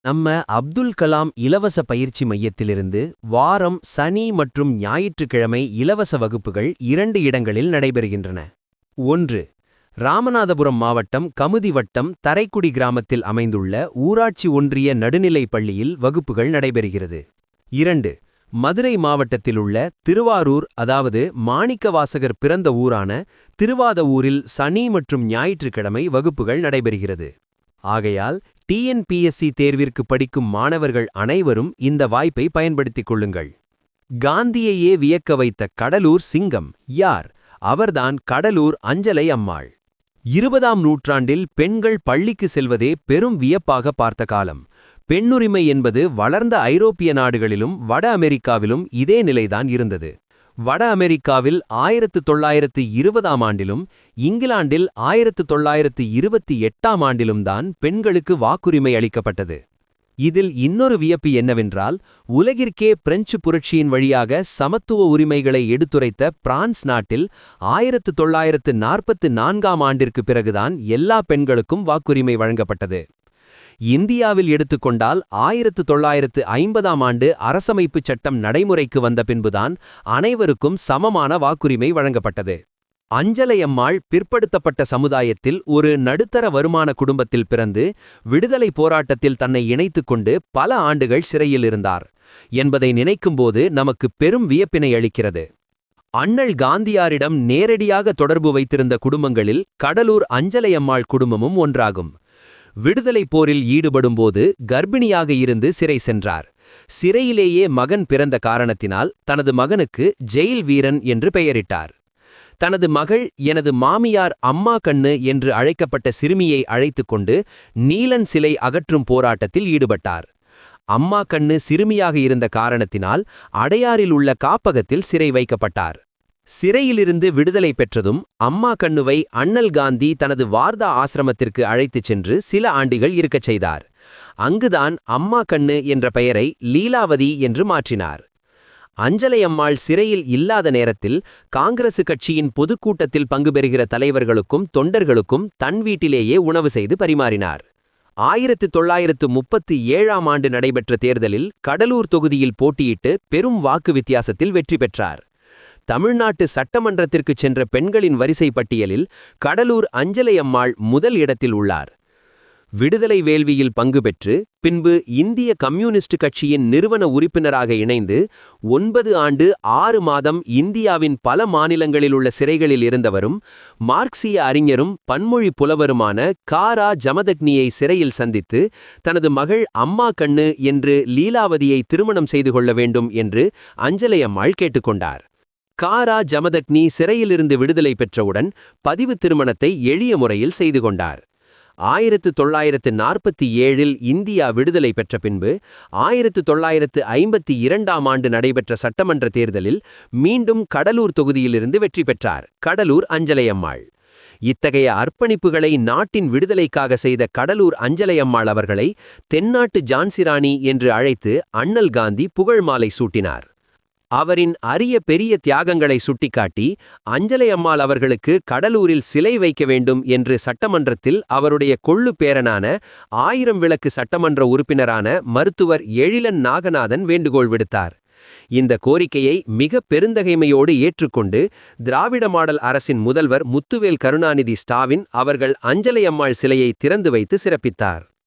நம்ம அப்துல் கலாம் இலவச பயிற்சி மையத்திலிருந்து வாரம் சனி மற்றும் ஞாயிற்றுக்கிழமை இலவச வகுப்புகள் 2 இடங்களில் நடைபெறுகின்றன. 1. ராமநாதபுரம் மாவட்டம் கமுதி வட்டம் தரைக்குடி கிராமத்தில் அமைந்துள்ள ஊராட்சி ஒன்றிய நடுநிலைப் பள்ளியில் வகுப்புகள் நடைபெறுகிறது. 2. மதுரை மாவட்டத்திலுள்ள திருவாரூர், அதாவது மாணிக்கவாசகர் பிறந்த ஊரான திருவாதவூரில் சனி மற்றும் ஞாயிற்றுக்கிழமை வகுப்புகள் நடைபெறுகிறது. ஆகையால் டிஎன்பிஎஸ்சி தேர்விற்கு படிக்கும் மாணவர்கள் அனைவரும் இந்த வாய்ப்பை பயன்படுத்திக் கொள்ளுங்கள். காந்தியையே வியக்க வைத்த கடலூர் சிங்கம் யார்? அவர்தான் கடலூர் அஞ்சலை அம்மாள். 20ஆம் நூற்றாண்டில் பெண்கள் பள்ளிக்கு செல்வதே பெரும் வியப்பாக பார்த்த காலம். பெண்ணுரிமை என்பது வளர்ந்த ஐரோப்பிய நாடுகளிலும் வட அமெரிக்காவிலும் இதே நிலைதான் இருந்தது. வட அமெரிக்காவில் 1920ஆம் ஆண்டிலும் இங்கிலாந்தில் 1928ஆம் ஆண்டிலும் தான் பெண்களுக்கு வாக்குரிமை அளிக்கப்பட்டது. இதில் இன்னொரு வியப்பு என்னவென்றால், உலகிற்கே பிரெஞ்சு புரட்சியின் வழியாக சமத்துவ உரிமைகளை எடுத்துரைத்த பிரான்ஸ் நாட்டில் 1944ஆம் ஆண்டிற்கு பிறகுதான் எல்லா பெண்களுக்கும் வாக்குரிமை வழங்கப்பட்டது. இந்தியாவில் எடுத்துக்கொண்டால் 1950ஆம் ஆண்டு அரசமைப்புச் சட்டம் நடைமுறைக்கு வந்த பின்புதான் அனைவருக்கும் சமமான வாக்குரிமை வழங்கப்பட்டது. அஞ்சலையம்மாள் பிற்படுத்தப்பட்ட சமுதாயத்தில் ஒரு நடுத்தர வருமான குடும்பத்தில் பிறந்து விடுதலை போராட்டத்தில் தன்னை இணைத்துக் கொண்டு பல ஆண்டுகள் சிறையில் இருந்தார் என்பதை நினைக்கும்போது நமக்கு பெரும் வியப்பினை அளிக்கிறது. அண்ணல் காந்தியாரிடம் நேரடியாக தொடர்பு வைத்திருந்த குடும்பங்களில் கடலூர் அஞ்சலையம்மாள் குடும்பமும் ஒன்றாகும். விடுதலை போரில் ஈடுபடும்போது கர்ப்பிணியாக இருந்து சிறை சென்றார். சிறையிலேயே மகன் பிறந்த காரணத்தினால் தனது மகனுக்கு ஜெயில் வீரன் என்று பெயரிட்டார். தனது மகள் எனது மாமியார் அம்மா கண்ணு என்று அழைக்கப்பட்ட சிறுமியை அழைத்துக் கொண்டு நீலன் சிலை அகற்றும் போராட்டத்தில் ஈடுபட்டார். அம்மா கண்ணு சிறுமியாக இருந்த காரணத்தினால் அடையாறில் உள்ள காப்பகத்தில் சிறை வைக்கப்பட்டார். சிறையிலிருந்து விடுதலை பெற்றதும் அம்மா கண்ணுவை அண்ணல் காந்தி தனது வார்தா ஆசிரமத்திற்கு அழைத்துச் சென்று சில ஆண்டுகள் இருக்கச் செய்தார். அங்குதான் அம்மா கண்ணு என்ற பெயரை லீலாவதி என்று மாற்றினார். அஞ்சலையம்மாள் சிறையில் இல்லாத நேரத்தில் காங்கிரசு கட்சியின் பொதுக்கூட்டத்தில் பங்கு பெறுகிற தலைவர்களுக்கும் தொண்டர்களுக்கும் தன் வீட்டிலேயே உணவு செய்து பரிமாறினார். 1937ஆம் ஆண்டு நடைபெற்ற தேர்தலில் கடலூர் தொகுதியில் போட்டியிட்டு பெரும் வாக்கு வித்தியாசத்தில் வெற்றி பெற்றார். தமிழ்நாட்டு சட்டமன்றத்திற்கு சென்ற பெண்களின் வரிசை பட்டியலில் கடலூர் அஞ்சலையம்மாள் முதல் இடத்தில் உள்ளார். விடுதலை வேள்வியில் பங்கு பெற்று பின்பு இந்திய கம்யூனிஸ்ட் கட்சியின் நிறுவன உறுப்பினராக இணைந்து 9 ஆண்டு 6 மாதம் இந்தியாவின் பல மாநிலங்களில் உள்ள சிறைகளில் இருந்தவரும் மார்க்சிய அறிஞரும் பன்மொழி புலவருமான காரா ஜமதக்னியை சிறையில் சந்தித்து தனது மகள் அம்மா கண்ணு என்று லீலாவதியை திருமணம் செய்து கொள்ள வேண்டும் என்று அஞ்சலையம்மாள் கேட்டுக்கொண்டார். காரா ஜமதக்னி சிறையிலிருந்து விடுதலை பெற்றவுடன் பதிவு திருமணத்தை எளிய முறையில் செய்து கொண்டார். 1947இல் இந்தியா விடுதலை பெற்ற பின்பு 1952ஆம் ஆண்டு நடைபெற்ற சட்டமன்ற தேர்தலில் மீண்டும் கடலூர் தொகுதியிலிருந்து வெற்றி பெற்றார் கடலூர் அஞ்சலையம்மாள். இத்தகைய அர்ப்பணிப்புகளை நாட்டின் விடுதலைக்காக செய்த கடலூர் அஞ்சலையம்மாள் அவர்களை தென்னாட்டு ஜான்சிராணி என்று அழைத்து அண்ணல் காந்தி புகழ் மாலை சூட்டினார். அவரின் அரிய பெரிய தியாகங்களை சுட்டிக்காட்டி அஞ்சலையம்மாள் அவர்களுக்கு கடலூரில் சிலை வைக்க வேண்டும் என்று சட்டமன்றத்தில் அவருடைய கொள்ளு பேரனான 1000 விளக்கு சட்டமன்ற உறுப்பினரான மருத்துவர் எழிலன் நாகநாதன் வேண்டுகோள் விடுத்தார். இந்த கோரிக்கையை மிக பெருந்தகைமையோடு ஏற்றுக்கொண்டு திராவிட மாடல் அரசின் முதல்வர் முத்துவேல் கருணாநிதி ஸ்டாலின் அவர்கள் அஞ்சலையம்மாள் சிலையை திறந்து வைத்து சிறப்பித்தார்.